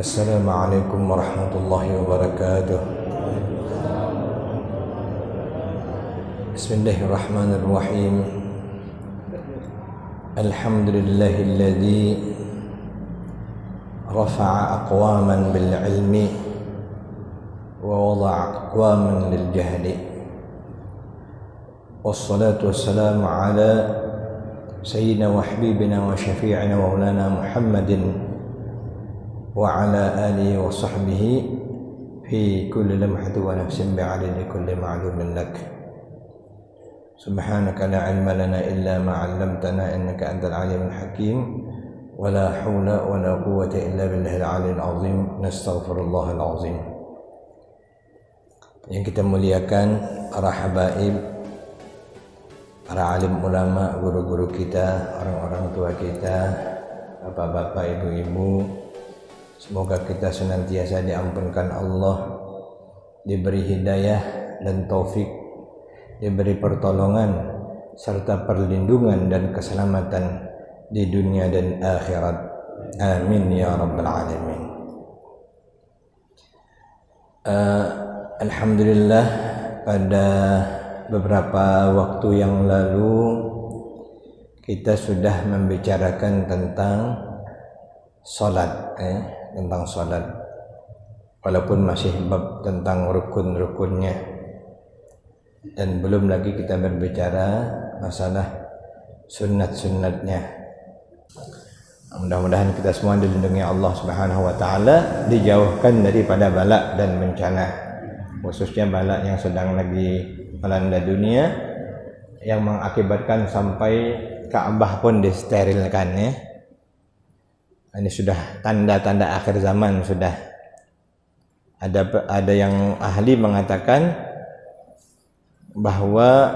Assalamualaikum warahmatullahi wabarakatuh. Bismillahirrahmanirrahim. Alhamdulillahilladzi rafa'a aqwaman bil ilmi wa wada'a aqwaman lil jahli. Wassalatu wassalamu ala sayyidina wa habibina wa syafi'ina wa maulana Muhammadin wa ala alihi wa sahbihi fi kulli lamhatin wa nafsin bi'adadi kulli ma'lumin lak. Subhanaka la ilma lana illa ma 'allamtana innaka antal alimul hakim wa la hawla wa la quwwata illa billahil aliyyil azim. Nastaghfirullahal azim. Yang kita muliakan para habaib, para alim ulama, guru-guru kita, orang-orang tua kita, bapak-bapak, ibu-ibu, semoga kita senantiasa diampunkan Allah, diberi hidayah dan taufik, diberi pertolongan serta perlindungan dan keselamatan di dunia dan akhirat. Amin ya rabbal alamin. Alhamdulillah, pada beberapa waktu yang lalu kita sudah membicarakan tentang salat, tentang salat, walaupun masih bab tentang rukun-rukunnya, dan belum lagi kita berbicara masalah sunat-sunatnya. Mudah-mudahan kita semua dilindungi Allah Subhanahu wa taala, dijauhkan daripada bala dan bencana, khususnya bala yang sedang lagi melanda dunia, yang mengakibatkan sampai Ka'bah pun disterilkan, ya. Ini sudah tanda-tanda akhir zaman. Sudah ada yang ahli mengatakan bahwa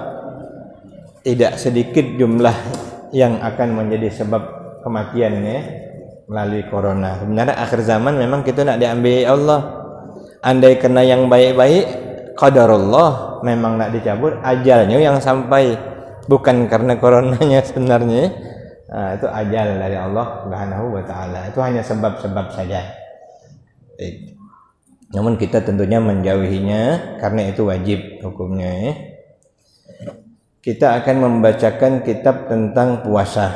tidak sedikit jumlah yang akan menjadi sebab kematiannya melalui corona. Sebenarnya akhir zaman memang kita nak diambil Allah. Andai kena yang baik-baik, qadarullah, memang nak dicabut ajalnya yang sampai, bukan karena coronanya sebenarnya. Itu ajal dari Allah Subhanahu wa taala. Itu hanya sebab-sebab saja. Namun kita tentunya menjauhinya karena itu wajib hukumnya, ya. Kita akan membacakan kitab tentang puasa.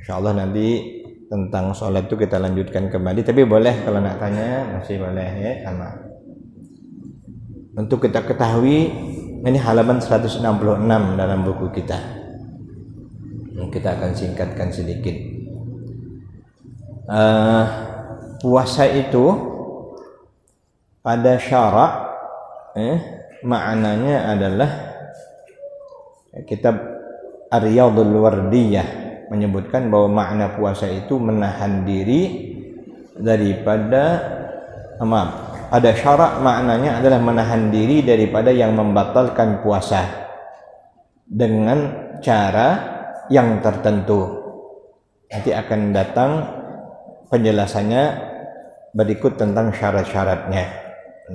Insyaallah nanti tentang sholat itu kita lanjutkan kembali, tapi boleh kalau nak tanya masih boleh, ya, sama. Untuk kita ketahui, ini halaman 166 dalam buku kita. Kita akan singkatkan sedikit. Puasa itu pada syarak, maknanya adalah, kitab Ar-Riyadul Wardiyah menyebutkan bahwa makna puasa itu menahan diri daripada, ada syarak maknanya adalah menahan diri daripada yang membatalkan puasa dengan cara yang tertentu. Nanti akan datang penjelasannya berikut tentang syarat-syaratnya.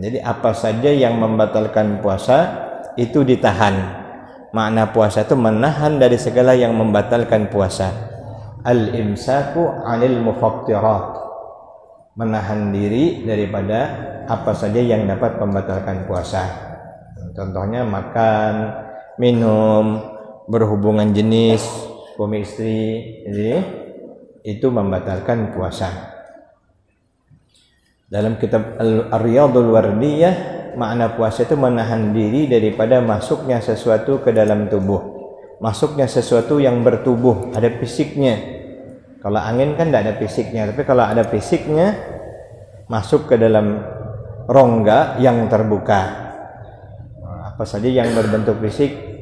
Jadi apa saja yang membatalkan puasa itu ditahan. Makna puasa itu menahan dari segala yang membatalkan puasa. Al-imsaku 'anil mufattirat, menahan diri daripada apa saja yang dapat membatalkan puasa. Contohnya makan, minum, berhubungan jenis suami istri, jadi itu membatalkan puasa. Dalam kitab Ar-Riyadul Wardiyah, makna puasa itu menahan diri daripada masuknya sesuatu ke dalam tubuh, masuknya sesuatu yang bertubuh, ada fisiknya. Kalau angin kan tidak ada fisiknya, tapi kalau ada fisiknya masuk ke dalam rongga yang terbuka. Apa saja yang berbentuk fisik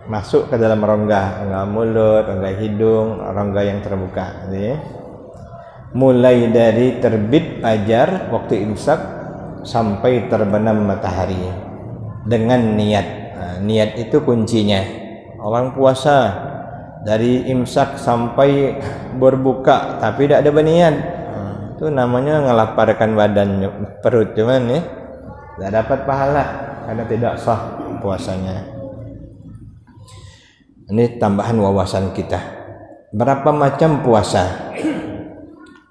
masuk ke dalam rongga mulut, rongga hidung, rongga yang terbuka, ya. Mulai dari terbit fajar waktu imsak sampai terbenam matahari dengan niat. Niat itu kuncinya. Orang puasa dari imsak sampai berbuka tapi tidak ada berniat, itu namanya ngelaparkan badan, perut, cuman, ya, tidak dapat pahala karena tidak sah puasanya. Ini tambahan wawasan kita. Berapa macam puasa?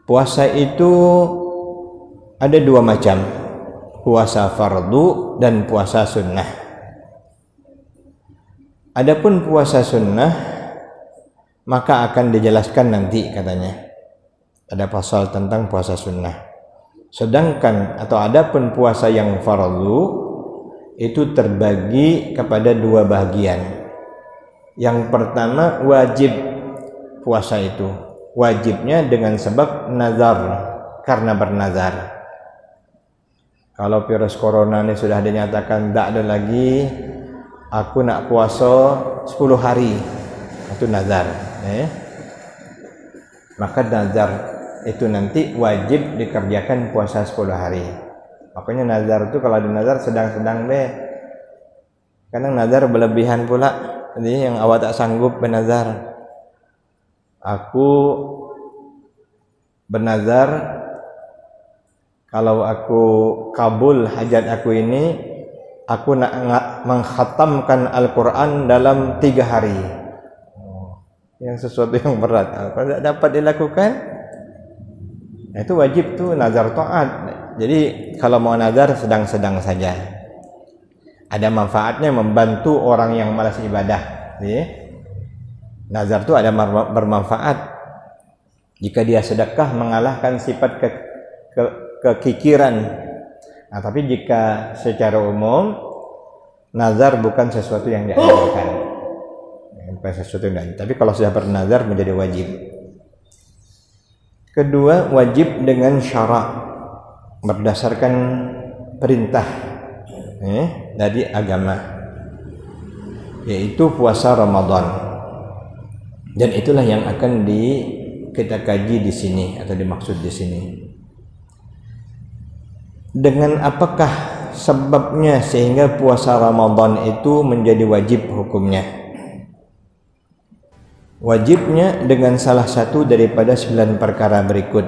puasa itu ada dua macam, puasa fardu dan puasa sunnah. Adapun puasa sunnah maka akan dijelaskan nanti katanya. Ada pasal tentang puasa sunnah. Sedangkan atau adapun puasa yang fardu itu terbagi kepada dua bagian. Yang pertama wajib puasa itu. Wajibnya dengan sebab nazar, karena bernazar. Kalau virus corona ini sudah dinyatakan tidak ada lagi, aku nak puasa 10 hari, itu nazar. Maka nazar itu nanti wajib dikerjakan puasa 10 hari. Makanya nazar itu kalau di nazar sedang-sedang deh. Kadang nazar berlebihan pula. Jadi yang awak tak sanggup bernazar. Aku bernazar kalau aku kabul hajat aku ini, aku nak mengkhatamkan Al-Quran dalam 3 hari. Yang sesuatu yang berat. Kalau tidak dapat dilakukan, itu wajib tuh nazar taat. Jadi kalau mau nazar sedang-sedang saja. Ada manfaatnya membantu orang yang malas ibadah. Nazar itu ada bermanfaat. Jika dia sedekah mengalahkan sifat kekikiran. Nah, tapi jika secara umum nazar bukan sesuatu yang dianjurkan. Bukan sesuatu yang dianjurkan. Tapi kalau sudah bernazar menjadi wajib. Kedua, wajib dengan syarak, berdasarkan perintah dari agama, yaitu puasa Ramadan. Dan itulah yang akan kita kaji di sini atau dimaksud di sini. Dengan apakah sebabnya sehingga puasa Ramadan itu menjadi wajib hukumnya? Wajibnya dengan salah satu daripada 9 perkara berikut.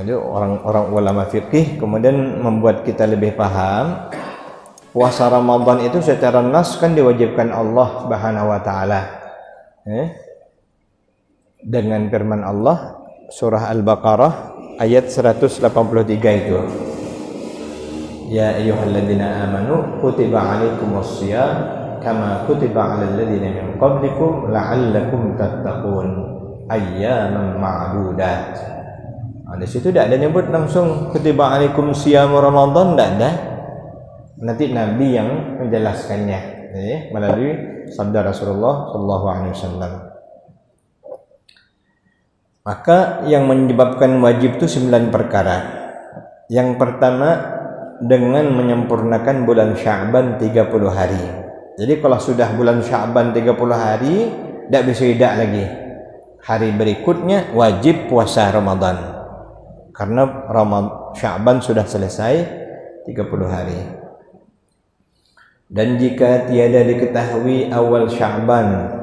Itu orang-orang ulama fikih kemudian membuat kita lebih paham puasa Ramadan itu secara nas kan diwajibkan Allah Subhanahu wa taala. Dengan firman Allah surah Al-Baqarah ayat 183 itu. Ya ayyuhalladzina amanu kutiba alaikumusshiyam kama kutiba 'alal ladzina min qablikum la'allakum tattaqun ayyaman ma'dudat. Di situ tidak ada nyebut langsung kutiba 'alaikum shiyam Ramadan, tidak ada. Nanti Nabi yang menjelaskannya melalui sabda Rasulullah sallallahu alaihi wasallam. Maka yang menyebabkan wajib itu 9 perkara. Yang pertama dengan menyempurnakan bulan Sya'ban 30 hari. Jadi kalau sudah bulan Sya'ban 30 hari, tidak bisa tidak lagi. Hari berikutnya wajib puasa Ramadan. Karena Sya'ban sudah selesai 30 hari. Dan jika tiada diketahui awal Sya'ban,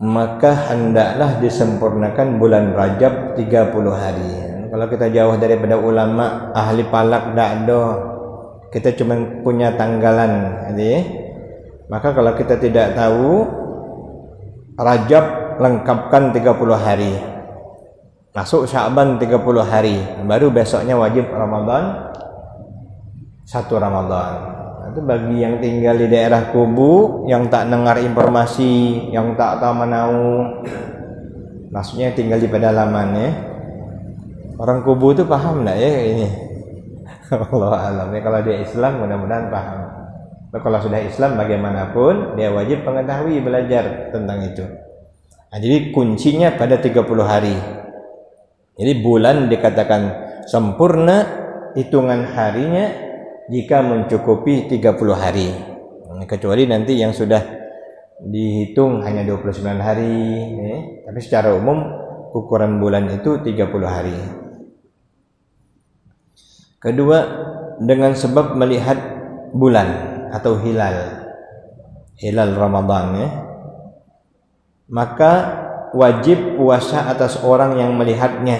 maka hendaklah disempurnakan bulan Rajab 30 hari. Kalau kita jauh daripada ulama, ahli palak tidak ada. Kita cuma punya tanggalan, maka kalau kita tidak tahu Rajab lengkapkan 30 hari, masuk Sya'ban 30 hari, baru besoknya wajib Ramadan 1 Ramadan. Itu bagi yang tinggal di daerah kubu, yang tak dengar informasi, yang tak tahu menau, maksudnya tinggal di pedalaman orang kubu itu paham enggak ya ini? Allah alam. Kalau dia Islam mudah-mudahan paham. Kalau sudah Islam bagaimanapun dia wajib mengetahui, belajar tentang itu. Nah, jadi kuncinya pada 30 hari. Jadi bulan dikatakan sempurna hitungan harinya jika mencukupi 30 hari. Kecuali nanti yang sudah dihitung hanya 29 hari, tapi secara umum ukuran bulan itu 30 hari. Kedua, dengan sebab melihat bulan atau hilal Ramadan, maka wajib puasa atas orang yang melihatnya.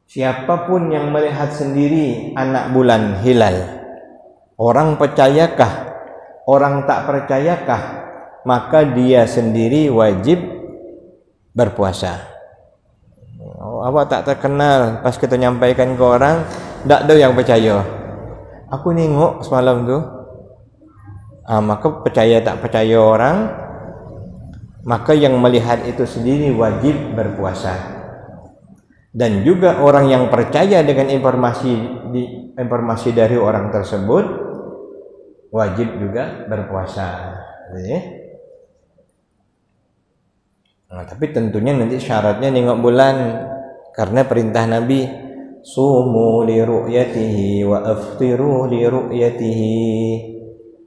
Siapapun yang melihat sendiri anak bulan hilal, orang percayakah, orang tak percayakah, maka dia sendiri wajib berpuasa. Awak tak terkenal, pas kita nyampaikan ke orang, tak ada yang percaya. Aku nengok semalam tu, maka percaya tak percaya orang, maka yang melihat itu sendiri wajib berpuasa. Dan juga orang yang percaya dengan informasi dari orang tersebut wajib juga berpuasa. Tapi tentunya nanti syaratnya nengok bulan, karena perintah Nabi, sumu li ru'yatihi wa aftiru li ru'yatihi.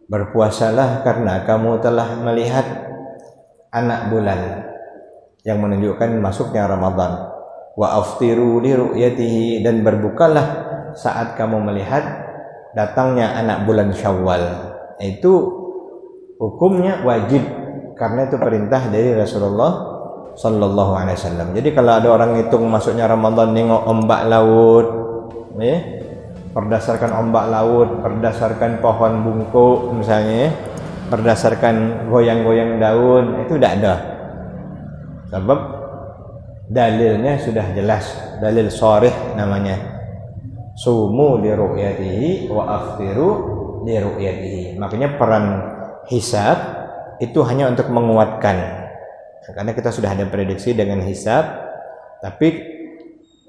Berpuasalah karena kamu telah melihat anak bulan, yang menunjukkan masuknya Ramadan. Wa aftiru li ru'yatihi, dan berbukalah saat kamu melihat datangnya anak bulan Syawal. Itu hukumnya wajib, karena itu perintah dari Rasulullah sallallahu alaihi wasallam. Jadi kalau ada orang hitung masuknya Ramadan nengok ombak laut, berdasarkan ombak laut, berdasarkan pohon bungkuk misalnya, berdasarkan goyang-goyang daun, itu tidak ada. Sebab dalilnya sudah jelas, dalil sharih namanya. Sumu li ru'yatihi wa aftiru li ru'yatihi. Makanya peran hisab itu hanya untuk menguatkan. Karena kita sudah ada prediksi dengan hisab, tapi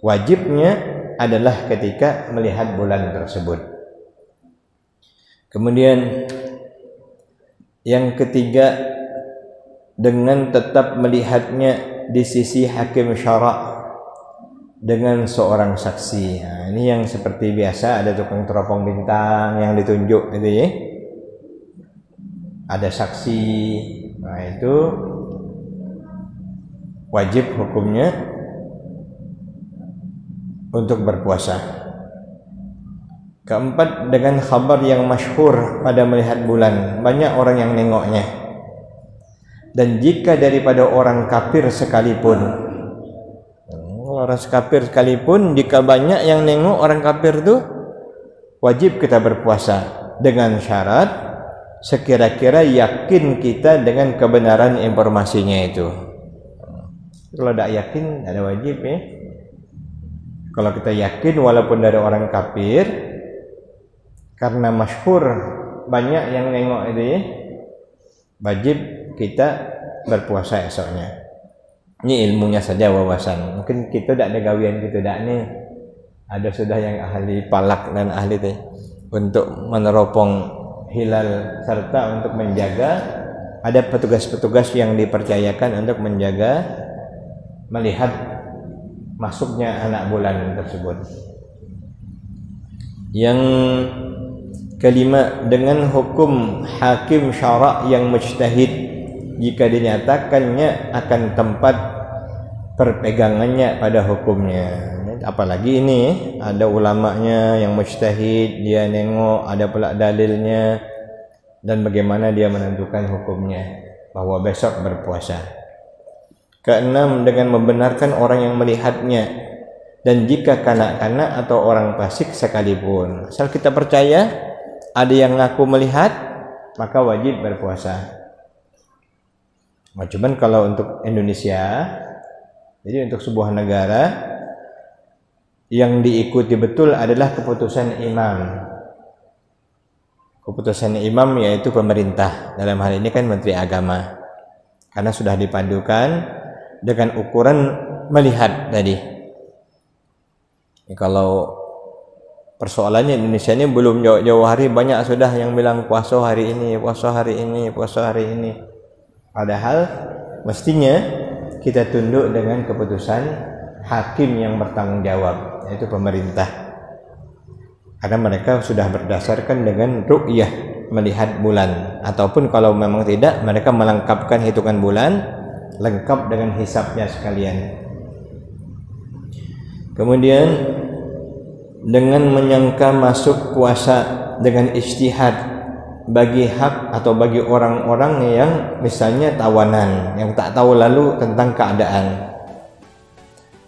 wajibnya adalah ketika melihat bulan tersebut. Kemudian yang ketiga, dengan tetap melihatnya di sisi hakim syara' dengan seorang saksi. Nah, ini yang seperti biasa, ada tukang teropong bintang yang ditunjuk gitu ya. Ada saksi. Nah, itu wajib hukumnya untuk berpuasa. Keempat, dengan khabar yang masyhur pada melihat bulan, banyak orang yang nengoknya. Dan jika daripada orang kafir sekalipun, jika banyak yang nengok orang kafir itu, wajib kita berpuasa dengan syarat sekira-kira yakin kita dengan kebenaran informasinya itu. Kalau tidak yakin, ada wajib ya. Kalau kita yakin walaupun dari orang kafir, karena masyhur banyak yang nengok itu ya, wajib kita berpuasa esoknya. Ini ilmunya saja, wawasan. Mungkin kita tidak ada gawian gitu dak nih. Ada sudah yang ahli palak dan ahli teh untuk meneropong hilal serta untuk menjaga. Ada petugas-petugas yang dipercayakan untuk menjaga melihat masuknya anak bulan tersebut. Yang kelima, dengan hukum hakim syara' yang mujtahid, jika dinyatakannya akan tempat perpegangannya pada hukumnya. Apalagi ini ada ulamanya yang mujtahid, dia nengok, ada pula dalilnya, dan bagaimana dia menentukan hukumnya bahwa besok berpuasa. Keenam, dengan membenarkan orang yang melihatnya, dan jika kanak-kanak atau orang fasik sekalipun, asal kita percaya ada yang ngaku melihat, maka wajib berpuasa. Cuman kalau untuk Indonesia, jadi untuk sebuah negara, yang diikuti betul adalah keputusan imam. Keputusan imam yaitu pemerintah, dalam hal ini kan Menteri Agama, karena sudah dipadukan dengan ukuran melihat tadi. Kalau persoalannya Indonesia ini belum jauh-jauh hari, banyak sudah yang bilang puasa hari ini, puasa hari ini, puasa hari ini. Padahal mestinya kita tunduk dengan keputusan hakim yang bertanggung jawab, yaitu pemerintah. Karena mereka sudah berdasarkan dengan ru'yah, melihat bulan, ataupun kalau memang tidak, mereka melengkapkan hitungan bulan lengkap dengan hisabnya sekalian. Kemudian dengan menyangka masuk puasa dengan ijtihad bagi hak atau bagi orang-orang yang misalnya tawanan, yang tak tahu lalu tentang keadaan.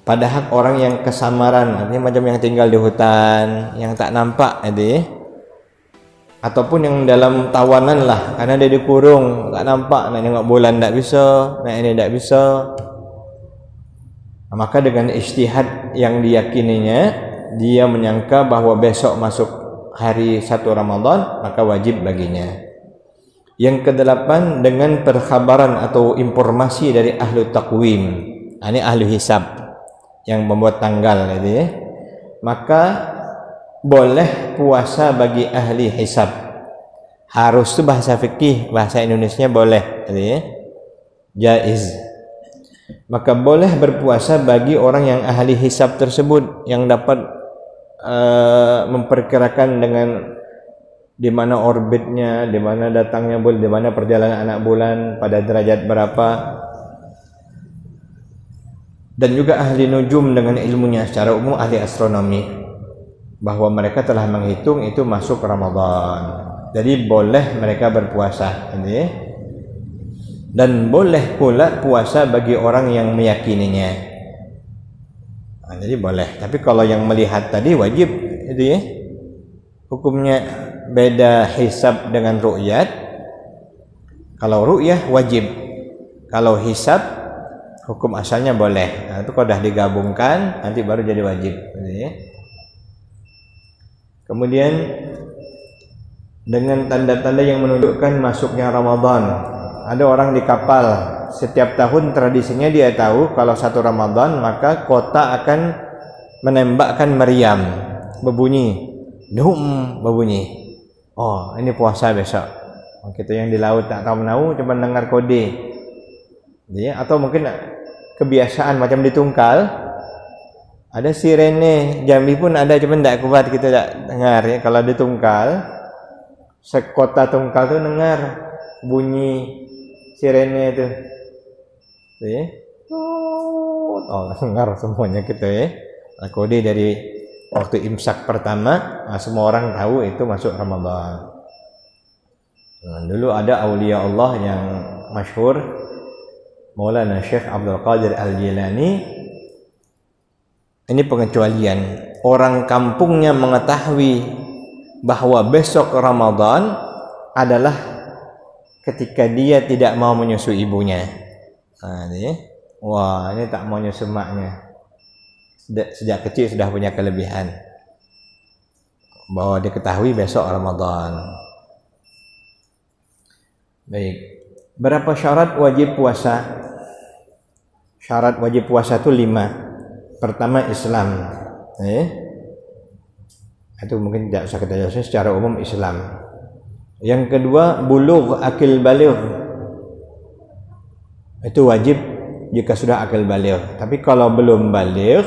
Pada hak orang yang kesamaran, artinya macam yang tinggal di hutan, yang tak nampak itu, ataupun yang dalam tawanan lah, karena dia dikurung, tak nampak, nak tengok bulan tak bisa, nak ini tak bisa. Maka dengan ijtihad yang diyakininya, dia menyangka bahwa besok masuk hari 1 Ramadan, maka wajib baginya. Yang kedelapan, dengan perkhabaran atau informasi dari ahli takwim. Ini ahli hisab yang membuat tanggal gitu ya. Maka boleh puasa bagi ahli hisab. Harus itu bahasa fikih, bahasa Indonesia boleh gitu ya. Jaiz. Maka boleh berpuasa bagi orang yang ahli hisab tersebut, yang dapat memperkirakan dengan di mana orbitnya, di mana datangnya bulan, di mana perjalanan anak bulan, pada derajat berapa. Dan juga ahli nujum dengan ilmunya, secara umum ahli astronomi, bahwa mereka telah menghitung itu masuk Ramadan. Jadi boleh mereka berpuasa ini. Dan boleh pula puasa bagi orang yang meyakininya. Jadi boleh. Tapi kalau yang melihat tadi wajib itu ya. Hukumnya beda hisab dengan ru'yat. Kalau ru'yah wajib. Kalau hisab hukum asalnya boleh. Nah, itu kalau sudah digabungkan nanti baru jadi wajib gitu ya. Kemudian dengan tanda-tanda yang menunjukkan masuknya Ramadan. Ada orang di kapal, setiap tahun tradisinya dia tahu kalau 1 Ramadan maka kota akan menembakkan meriam, berbunyi, dum, berbunyi. Oh, ini puasa besok. Kita yang di laut tak tahu menahu, cuma dengar kode. Ya, atau mungkin kebiasaan macam di Tungkal, ada sirene, Jambi pun ada, cuma tidak kuat kita tak dengar ya. Kalau di Tungkal, sekota Tungkal tu dengar bunyi sirene itu, ya. Oh, dengar semuanya gitu ya. Kode dari waktu imsak pertama, nah, semua orang tahu itu masuk Ramadan. Nah, dulu ada aulia Allah yang masyhur, Maulana Syekh Abdul Qadir Al-Jilani. Ini pengecualian. Orang kampungnya mengetahui bahwa besok Ramadan adalah ketika dia tidak mau menyusu ibunya. Nah, ini, wah, ini tak mau nyusu maknya. Sejak kecil sudah punya kelebihan bahwa diketahui besok Ramadan. Baik. Berapa syarat wajib puasa? Syarat wajib puasa itu 5. Pertama Islam. Itu mungkin tidak usah kita jelaskan, secara umum Islam. Yang kedua bulugh akil baligh. Itu wajib jika sudah akil baligh. Tapi kalau belum baligh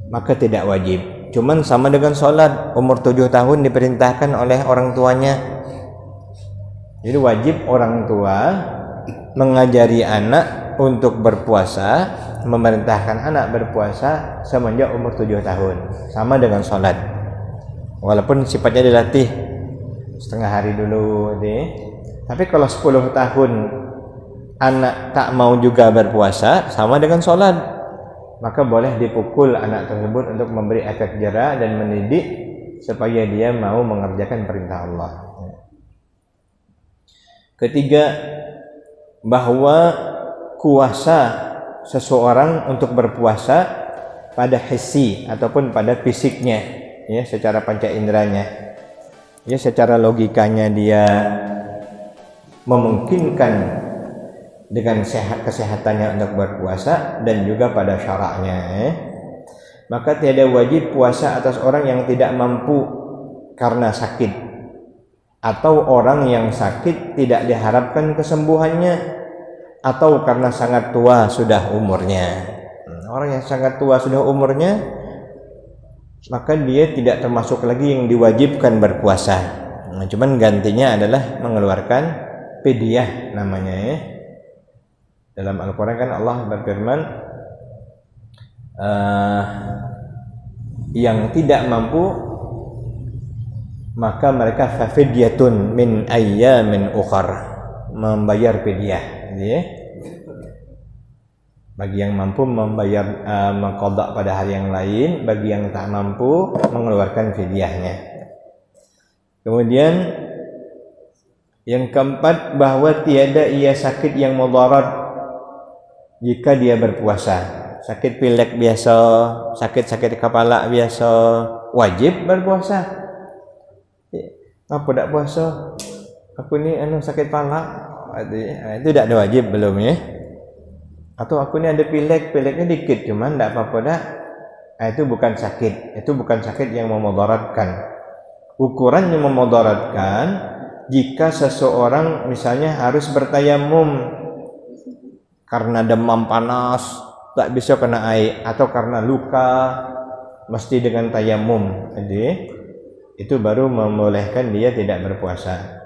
maka tidak wajib. Cuman sama dengan sholat, umur 7 tahun diperintahkan oleh orang tuanya. Jadi wajib orang tua mengajari anak untuk berpuasa, memerintahkan anak berpuasa semenjak umur 7 tahun. Sama dengan sholat. Walaupun sifatnya dilatih setengah hari dulu deh. Tapi kalau 10 tahun anak tak mau juga berpuasa, sama dengan sholat, maka boleh dipukul anak tersebut untuk memberi efek jera dan mendidik supaya dia mau mengerjakan perintah Allah. Ketiga, bahwa kuasa seseorang untuk berpuasa pada hissi ataupun pada fisiknya, ya, secara panca inderanya. Ya, secara logikanya dia memungkinkan dengan kesehatannya untuk berpuasa dan juga pada syaraknya. Maka tiada wajib puasa atas orang yang tidak mampu karena sakit, atau orang yang sakit tidak diharapkan kesembuhannya, atau karena sangat tua sudah umurnya. Orang yang sangat tua sudah umurnya, maka dia tidak termasuk lagi yang diwajibkan berpuasa. Nah, cuman gantinya adalah mengeluarkan fidyah namanya ya. Dalam Al-Quran kan Allah berfirman, yang tidak mampu maka mereka fafidyatun min ayyamin ukhar, membayar fidyah ya. Bagi yang mampu membayar mengqadha pada hari yang lain, bagi yang tak mampu mengeluarkan fidyahnya. Kemudian yang keempat, bahwa tiada ia sakit yang mudarat jika dia berpuasa. sakit pilek biasa, sakit-sakit kepala biasa, wajib berpuasa. Apa tak puasa? Aku ni sakit kepala. Itu tak ada wajib belum ya? Atau aku ni ada pileknya dikit cuman tak apa-apa dah. Itu bukan sakit. Itu bukan sakit yang memudaratkan. Ukuran yang memudaratkan jika seseorang misalnya harus bertayamum karena demam panas, tak bisa kena air, atau karena luka mesti dengan tayamum. Jadi itu baru membolehkan dia tidak berpuasa.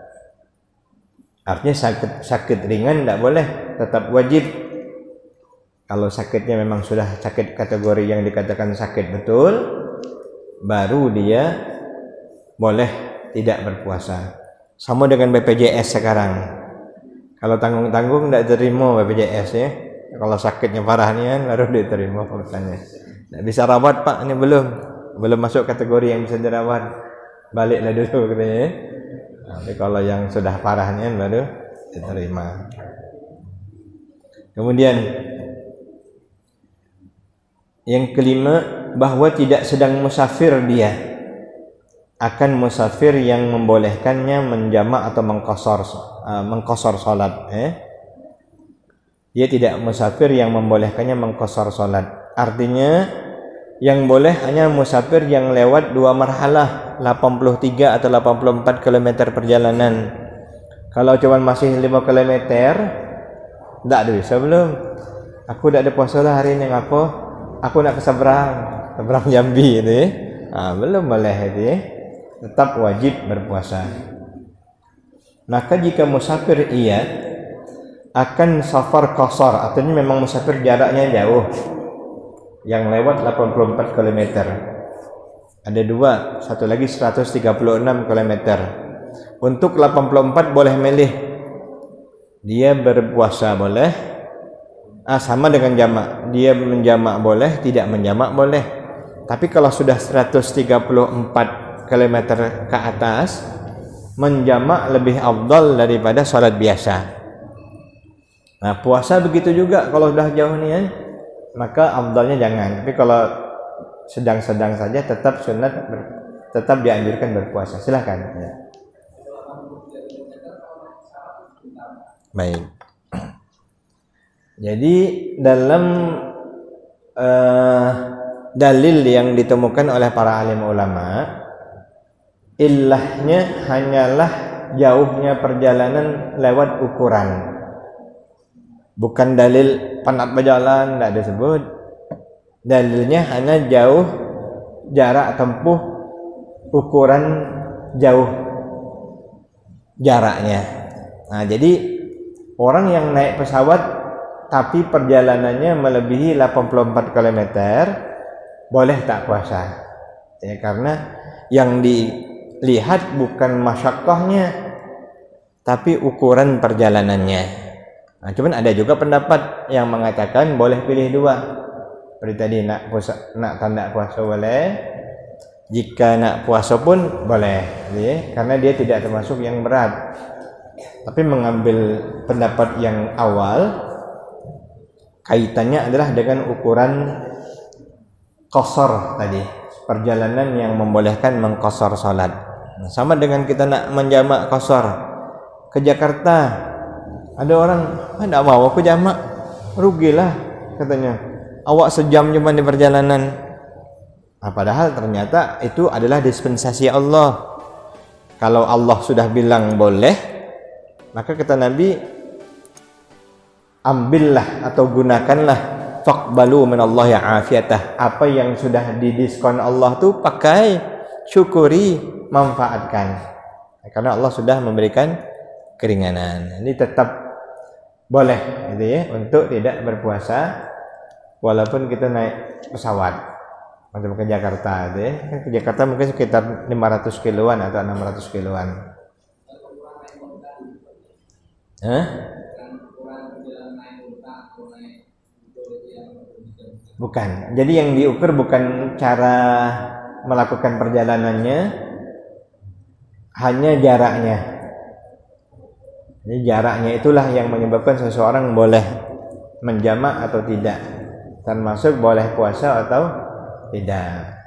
Artinya sakit ringan tidak boleh, tetap wajib. Kalau sakitnya memang sudah sakit kategori yang dikatakan sakit betul, baru dia boleh tidak berpuasa. Sama dengan BPJS sekarang. Kalau tanggung-tanggung tidak terima BPJS ya. Kalau sakitnya parah ni kan baru diterima urusannya. Tak bisa rawat pak, ini belum masuk kategori yang bisa dirawat. Baliklah dulu katanya ya. Tapi kalau yang sudah parah ni kan baru diterima. Kemudian yang kelima, bahwa tidak sedang musafir dia, akan musafir yang membolehkannya menjamak atau mengqasar salat. Dia tidak musafir yang membolehkannya mengqasar salat. Artinya yang boleh hanya musafir yang lewat 2 marhalah, 83 atau 84 km perjalanan. Kalau cuma masih 5 km, tak ada bisa belum. Aku tak ada puasa lah hari ini, ngapa? Aku nak ke seberang Jambi itu ya. Belum boleh itu ya. Tetap wajib berpuasa. Maka jika musafir ia akan safar qasar, artinya memang musafir jaraknya jauh, yang lewat 84 km. Ada dua, satu lagi 136 km. Untuk 84 boleh milih, dia berpuasa boleh, sama dengan jamak, dia menjamak boleh, tidak menjamak boleh. Tapi kalau sudah 134 km ke atas, menjamak lebih afdal daripada salat biasa. Nah, puasa begitu juga, kalau sudah jauh ni kan, maka afdalnya jangan. Tapi kalau sedang-sedang saja tetap sunat, tetap dianjurkan berpuasa. Silakan. Ya. Baik. Jadi dalam dalil yang ditemukan oleh para alim ulama, illahnya hanyalah jauhnya perjalanan lewat ukuran. Bukan dalil penat berjalan, tidak disebut. Dalilnya hanya jauh jarak tempuh, ukuran jauh jaraknya. Nah, jadi orang yang naik pesawat tapi perjalanannya melebihi 84 km boleh tak puasa. Ya, karena yang dilihat bukan masyakkahnya tapi ukuran perjalanannya. Nah, cuman ada juga pendapat yang mengatakan boleh pilih dua. Seperti tadi nak tanda puasa boleh, jika nak puasa pun boleh, ya, karena dia tidak termasuk yang berat. Tapi mengambil pendapat yang awal, kaitannya adalah dengan ukuran qasar tadi, perjalanan yang membolehkan mengqasar salat. Nah, sama dengan kita nak menjamak qasar ke Jakarta. Ada orang, tak mau aku jamak, rugilah katanya. Awak sejam cuma di perjalanan. Nah, padahal ternyata itu adalah dispensasi Allah. Kalau Allah sudah bilang boleh, maka kata Nabi, ambillah atau gunakanlah, faqbalu minallahi afiyatah. Apa yang sudah didiskon Allah tu pakai, syukuri, manfaatkan. Karena Allah sudah memberikan keringanan. Ini tetap boleh gitu ya, untuk tidak berpuasa walaupun kita naik pesawat macam ke Jakarta gitu ya. Ke Jakarta mungkin sekitar 500 kiloan atau 600 kiloan. Bukan. Jadi yang diukur bukan cara melakukan perjalanannya, hanya jaraknya. Jadi jaraknya itulah yang menyebabkan seseorang boleh menjamak atau tidak. termasuk boleh puasa atau tidak.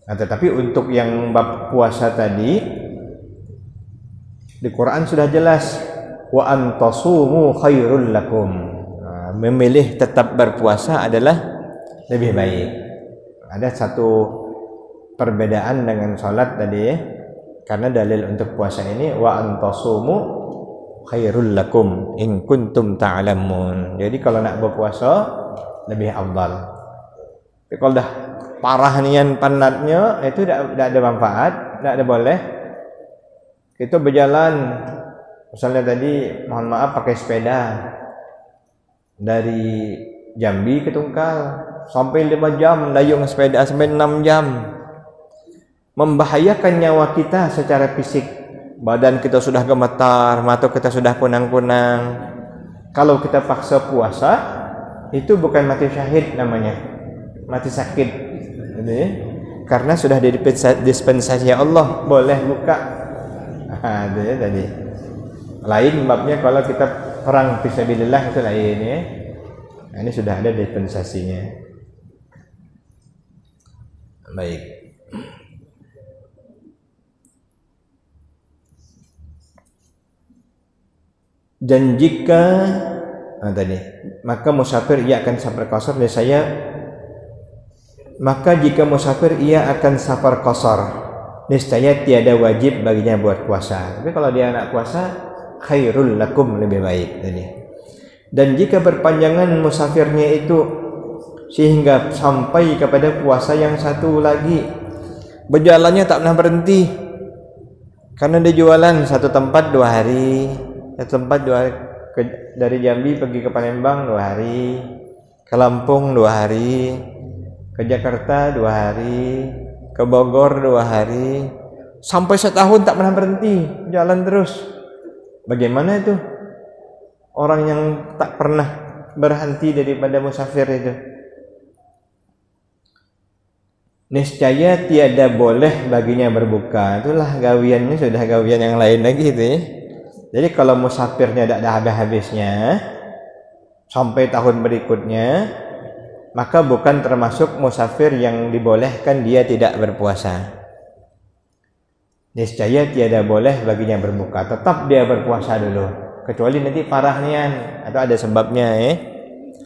Nah, tetapi untuk yang bab puasa tadi di Quran sudah jelas, wa antasumu khairul lakum. Nah, memilih tetap berpuasa adalah lebih baik. Ada satu perbedaan dengan sholat tadi, karena dalil untuk puasa ini wa antasumu khairul lakum in kuntum ta'lamun. Jadi kalau nak berpuasa lebih afdal. Tapi kalau dah parah nian penatnya itu tidak ada manfaat, tidak ada boleh. Kita berjalan, misalnya tadi mohon maaf pakai sepeda dari Jambi ke Tungkal sampai 5 jam dayung sepeda sampai 6 jam, membahayakan nyawa kita secara fisik. Badan kita sudah gemetar, mata kita sudah kunang-kunang. Kalau kita paksa puasa, itu bukan mati syahid namanya, mati sakit. Karena sudah di dispensasi Allah boleh buka. Itu ya tadi. Lain babnya kalau kita perang fisabilillah itu lain ya. Nah, ini sudah ada dispensasinya. Baik. Dan jika tadi maka musafir ia akan safar qasar dan saya maka jika musafir ia akan safar qasar niscaya tiada wajib baginya buat puasa. Tapi kalau dia nak puasa khairul lakum, lebih baik tadi. Dan jika berpanjangan musafirnya itu sehingga sampai kepada puasa yang satu lagi, berjalannya tak pernah berhenti karena dia jualan satu tempat 2 hari, satu tempat 2 hari, dari Jambi pergi ke Palembang 2 hari, ke Lampung 2 hari, ke Jakarta 2 hari, ke Bogor 2 hari, sampai setahun tak pernah berhenti, jalan terus. Bagaimana itu orang yang tak pernah berhenti daripada musafir itu? Niscaya tiada boleh baginya berbuka. Itulah gawiannya, sudah gawian yang lain lagi itu ya. Jadi kalau musafirnya tidak ada habis-habisnya sampai tahun berikutnya, maka bukan termasuk musafir yang dibolehkan dia tidak berpuasa. Niscaya tiada boleh baginya berbuka, tetap dia berpuasa dulu, kecuali nanti parah nian atau ada sebabnya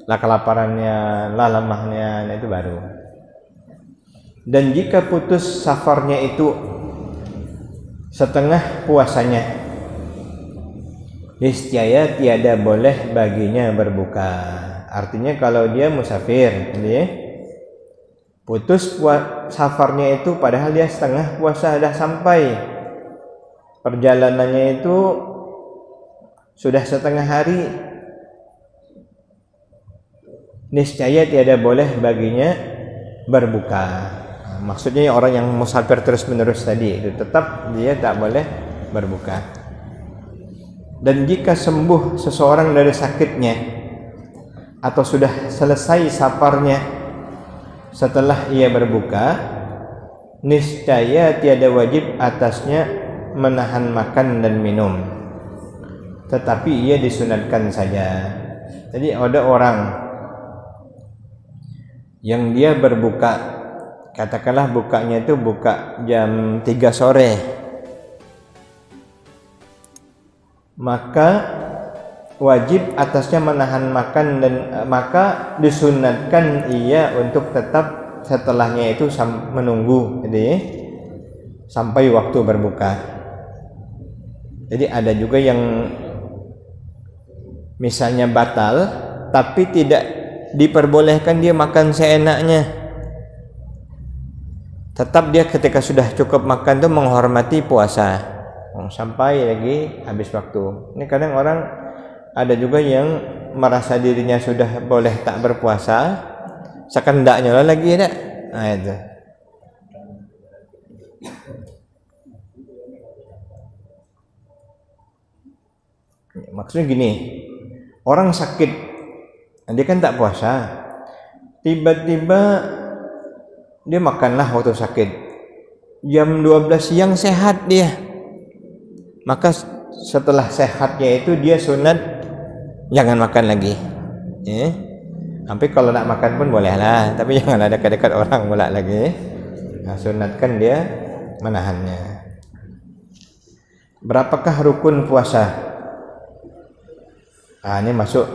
lah kelaparannya, lah lemahnya, nah itu baru. Dan jika putus safarnya itu setengah puasanya, niscaya tiada boleh baginya berbuka. Artinya kalau dia musafir, putus safarnya itu padahal dia setengah puasa dah sampai, perjalanannya itu sudah setengah hari, niscaya tiada boleh baginya berbuka. Maksudnya orang yang musafir terus menerus tadi itu tetap dia tak boleh berbuka. Dan jika sembuh seseorang dari sakitnya atau sudah selesai safarnya setelah ia berbuka, niscaya tiada wajib atasnya menahan makan dan minum, tetapi ia disunatkan saja. Jadi ada orang yang dia berbuka, katakanlah bukanya itu buka jam 3 sore, maka wajib atasnya menahan makan dan maka disunatkan ia untuk tetap setelahnya itu menunggu, jadi sampai waktu berbuka. Jadi ada juga yang misalnya batal tapi tidak diperbolehkan dia makan seenaknya, tetap dia ketika sudah cukup makan itu menghormati puasa sampai lagi habis waktu. Ini kadang orang ada juga yang merasa dirinya sudah boleh tak berpuasa, sekendaknya lah lagi ada. Nah itu. Maksudnya gini, orang sakit, dia kan tak puasa, tiba-tiba dia makanlah waktu sakit, jam 12 siang sehat dia, maka setelah sehatnya itu dia sunat jangan makan lagi. Tapi kalau nak makan pun bolehlah, tapi jangan ada dekat-dekat orang pula lagi. Nah, sunatkan dia menahannya. Berapakah rukun puasa? Ini masuk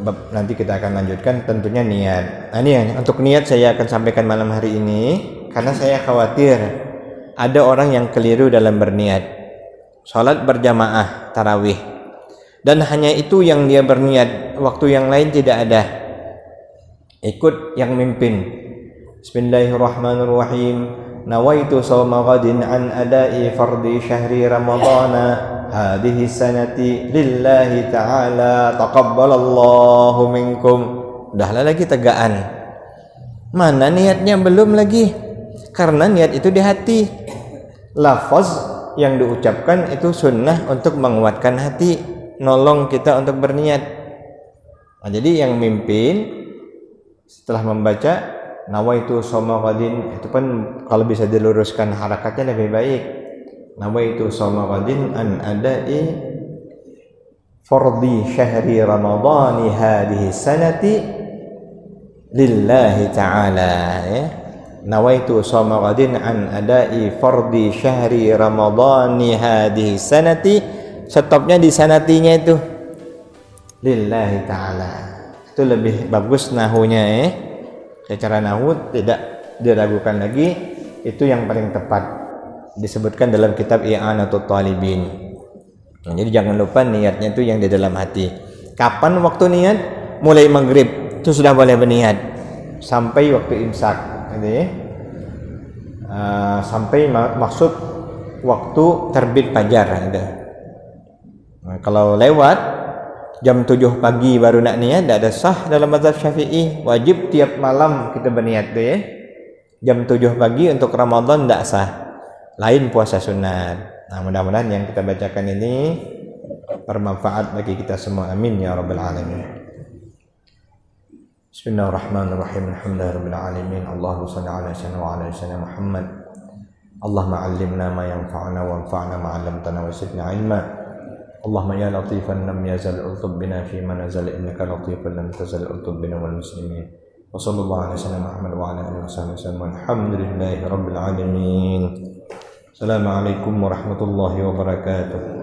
bab, nanti kita akan lanjutkan tentunya niat. Ini ya, untuk niat saya akan sampaikan malam hari ini karena saya khawatir ada orang yang keliru dalam berniat. Salat berjamaah tarawih dan hanya itu yang dia berniat, waktu yang lain tidak ada. Ikut yang mimpin. Bismillahirrahmanirrahim. Nawaitu shawma ghadin an ada'i fardi syahri ramadhana hadhihi sanati lillahi ta'ala taqabbalallahu minkum. Udahlah lagi tegaan. Mana niatnya belum lagi? Karena niat itu di hati. Lafaz yang diucapkan itu sunnah untuk menguatkan hati, nolong kita untuk berniat. Nah, jadi yang mimpin setelah membaca nawaitu shawma ghadin, itu pun kalau bisa diluruskan harakatnya lebih baik. Nawaitu shawma ghadin an ada'i fardi syahri ramadhani hadhihi sanati lillahi ta'ala, ya. Nawaitu shawma ghadin an ada'i fardi syahri ramadhani hadhihi sanati, stopnya di sanatinya itu lillahi ta'ala. Itu lebih bagus nahunya, secara nahu tidak diragukan lagi, itu yang paling tepat disebutkan dalam kitab I'anatul Talibin. Nah, jadi jangan lupa niatnya itu yang di dalam hati. Kapan waktu niat? Mulai maghrib itu sudah boleh berniat sampai waktu imsak, gitu ya. Sampai maksud waktu terbit fajar, gitu. Nah, kalau lewat jam 7 pagi baru nak niat, tidak ada sah dalam mazhab Syafi'i. Wajib tiap malam kita berniat tuh, ya. Jam 7 pagi untuk Ramadan tidak sah. Lain puasa sunat. Nah, mudah-mudahan yang kita bacakan ini bermanfaat bagi kita semua. Amin ya rabbal alamin. Bismillahirrahmanirrahim. Alhamdulillahirabbil alamin. Allahumma shalli ala sayyidina wa ala sayyidina Muhammad. Allahumma 'allimna ma yanfa'una wanfa'na ma 'allamtana wa zidna 'ilma. Allahumma ya latifan lam yazal ultub bina fi man nazal innaka latifan lam tazal ultub bina wal muslimin. Wa sallallahu ala sayyidina Muhammad wa ala alihi wasallam. Alhamdulillahi rabbil alamin. Assalamualaikum warahmatullahi wabarakatuh.